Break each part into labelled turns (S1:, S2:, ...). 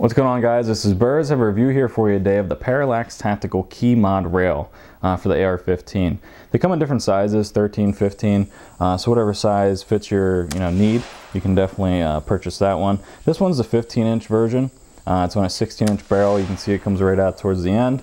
S1: What's going on, guys? This is Burrs. I have a review here for you today of the Parallax Tactical Keymod rail for the AR-15. They come in different sizes, 13, 15, so whatever size fits your need, you can definitely purchase that one. This one's the 15-inch version. It's on a 16-inch barrel. You can see it comes right out towards the end.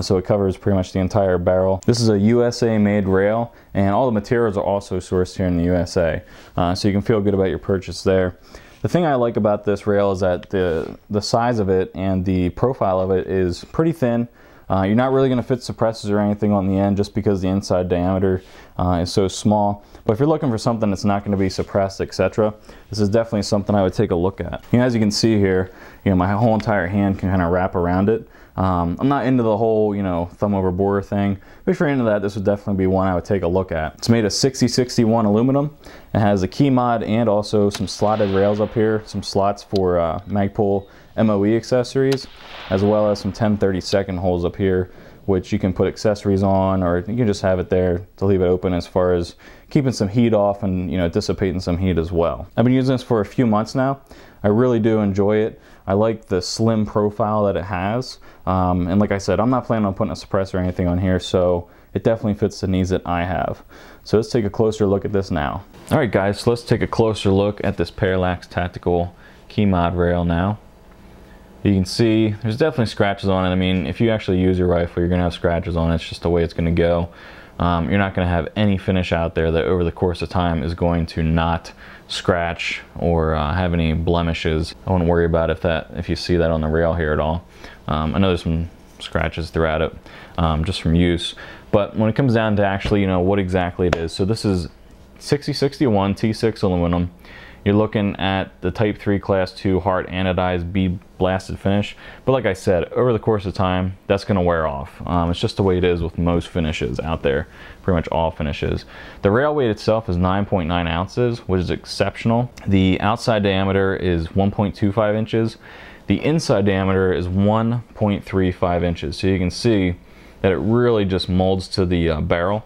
S1: So it covers pretty much the entire barrel. This is a USA made rail, and all the materials are also sourced here in the USA. So you can feel good about your purchase there. The thing I like about this rail is that the size of it and the profile of it is pretty thin. You're not really going to fit suppressors or anything on the end just because the inside diameter is so small. But if you're looking for something that's not going to be suppressed, etc., this is definitely something I would take a look at. As you can see here, my whole entire hand can kind of wrap around it. I'm not into the whole, thumb over bore thing, but if you're into that, this would definitely be one I would take a look at. It's made of 6061 aluminum. It has a Keymod and also some slotted rails up here, some slots for Magpul MOE accessories, as well as some 10/32 holes up here, which you can put accessories on, or you can just have it there to leave it open as far as keeping some heat off and dissipating some heat as well. I've been using this for a few months now. I really do enjoy it. I like the slim profile that it has, and like I said, I'm not planning on putting a suppressor or anything on here, so it definitely fits the needs that I have. So let's take a closer look at this now. Alright guys, so let's take a closer look at this Parallax Tactical Keymod rail now. You can see there's definitely scratches on it. I mean, if you actually use your rifle, you're going to have scratches on it. It's just the way it's going to go. You're not going to have any finish out there that over the course of time is going to not scratch or have any blemishes. I wouldn't worry about if you see that on the rail here at all. I know there's some scratches throughout it just from use. But when it comes down to actually, what exactly it is. So this is 6061 T6 aluminum. You're looking at the Type 3 Class 2 hard anodized bead blasted finish. But like I said, over the course of time, that's going to wear off. It's just the way it is with most finishes out there, pretty much all finishes. The rail weight itself is 9.9 ounces, which is exceptional. The outside diameter is 1.25 inches. The inside diameter is 1.35 inches. So you can see that it really just molds to the barrel.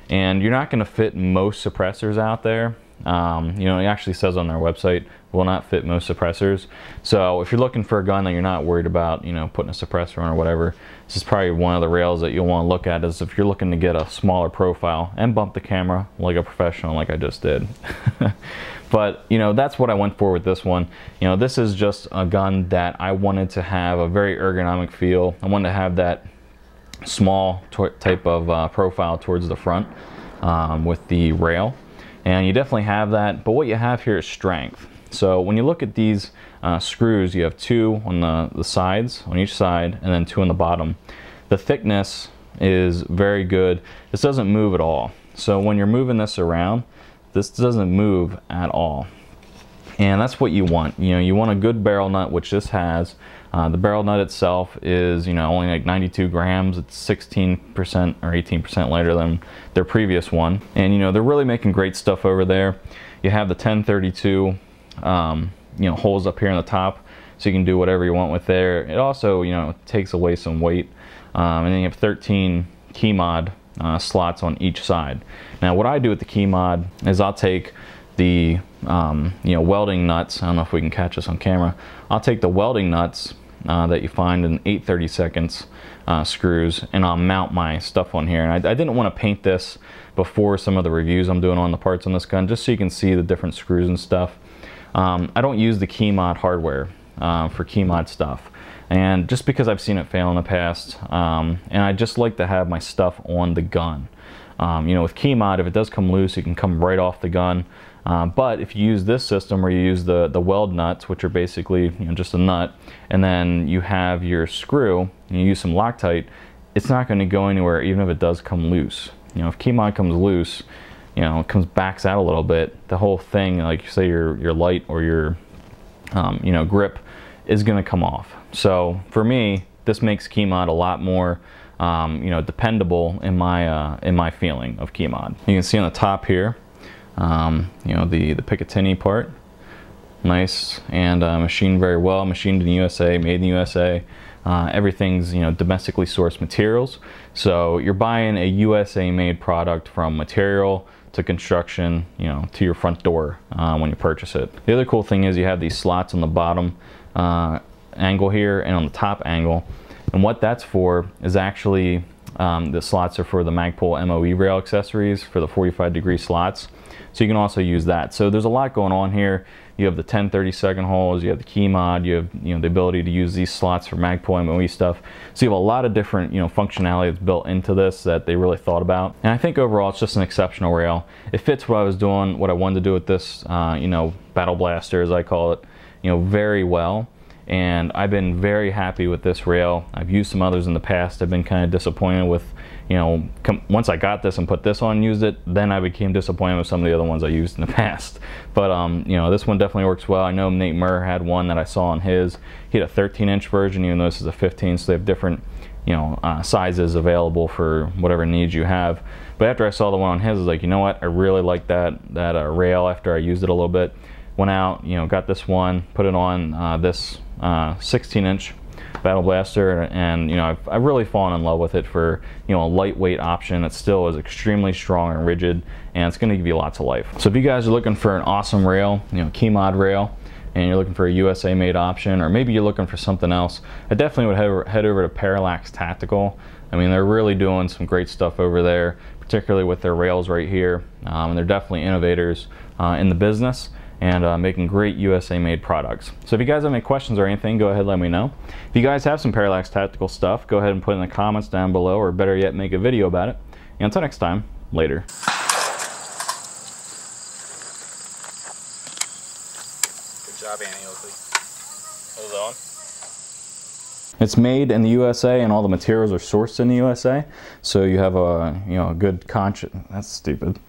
S1: And you're not going to fit most suppressors out there. It actually says on their website, will not fit most suppressors. So if you're looking for a gun that you're not worried about, putting a suppressor on or whatever, this is probably one of the rails that you'll want to look at, is if you're looking to get a smaller profile and bump the camera like a professional, like I just did. But that's what I went for with this one. This is just a gun that I wanted to have a very ergonomic feel. I wanted to have that small type of profile towards the front with the rail. And you definitely have that, but what you have here is strength. So when you look at these screws, you have two on the sides, on each side, and then two on the bottom. The thickness is very good. This doesn't move at all. So when you're moving this around, this doesn't move at all. And that's what you want. You want a good barrel nut, which this has. The barrel nut itself is, only like 92 grams. It's 16% or 18% lighter than their previous one. And, they're really making great stuff over there. You have the 10/32, holes up here on the top, so you can do whatever you want with there. It also, takes away some weight. And then you have 13 Keymod slots on each side. Now, what I do with the Keymod is I'll take the welding nuts. I don't know if we can catch this on camera. I'll take the welding nuts that you find in 8/32 screws, and I'll mount my stuff on here. And I didn't want to paint this before some of the reviews I'm doing on the parts on this gun, just so you can see the different screws and stuff. I don't use the Keymod hardware for Keymod stuff, and just because I've seen it fail in the past, and I just like to have my stuff on the gun. With Keymod, if it does come loose, it can come right off the gun. But if you use this system where you use the weld nuts, which are basically just a nut, and then you have your screw and you use some Loctite, it's not going to go anywhere even if it does come loose. If Keymod comes loose, it backs out a little bit, the whole thing, like you say your light or your grip, is going to come off. So for me, this makes Keymod a lot more dependable in my feeling of Keymod. You can see on the top here, the Picatinny part, nice and machined very well, machined in the USA, made in the USA. Everything's domestically sourced materials, so you're buying a USA made product from material to construction, to your front door when you purchase it. The other cool thing is you have these slots on the bottom angle here and on the top angle. And what that's for is actually the slots are for the Magpul MOE rail accessories for the 45-degree slots. So you can also use that. So there's a lot going on here. You have the 10 32nd holes, you have the Keymod, you have the ability to use these slots for Magpul MOE stuff. So you have a lot of different functionality that's built into this that they really thought about. And I think overall it's just an exceptional rail. It fits what I was doing, what I wanted to do with this Battle Blaster, as I call it, very well. And I've been very happy with this rail. I've used some others in the past. I've been kind of disappointed with, once I got this and put this on and used it, then I became disappointed with some of the other ones I used in the past. But this one definitely works well. I know Nate Murr had one that I saw on his. He had a 13-inch version, even though this is a 15, so they have different sizes available for whatever needs you have. But after I saw the one on his, I was like, you know what, I really like that rail after I used it a little bit. Went out, got this one, put it on this 16-inch Battle Blaster, and I've really fallen in love with it for a lightweight option that still is extremely strong and rigid, and it's going to give you lots of life. So if you guys are looking for an awesome rail, Keymod rail, and you're looking for a USA made option, or maybe you're looking for something else, I definitely would head over to Parallax Tactical. I mean, they're really doing some great stuff over there, particularly with their rails right here, and they're definitely innovators in the business, and making great USA made products. So if you guys have any questions or anything, go ahead and let me know. If you guys have some Parallax Tactical stuff, go ahead and put it in the comments down below, or better yet, make a video about it. And until next time, later.
S2: Good job, Annie Oakley. Hold on.
S1: It's made in the USA, and all the materials are sourced in the USA, so you have a a good conscience. That's stupid.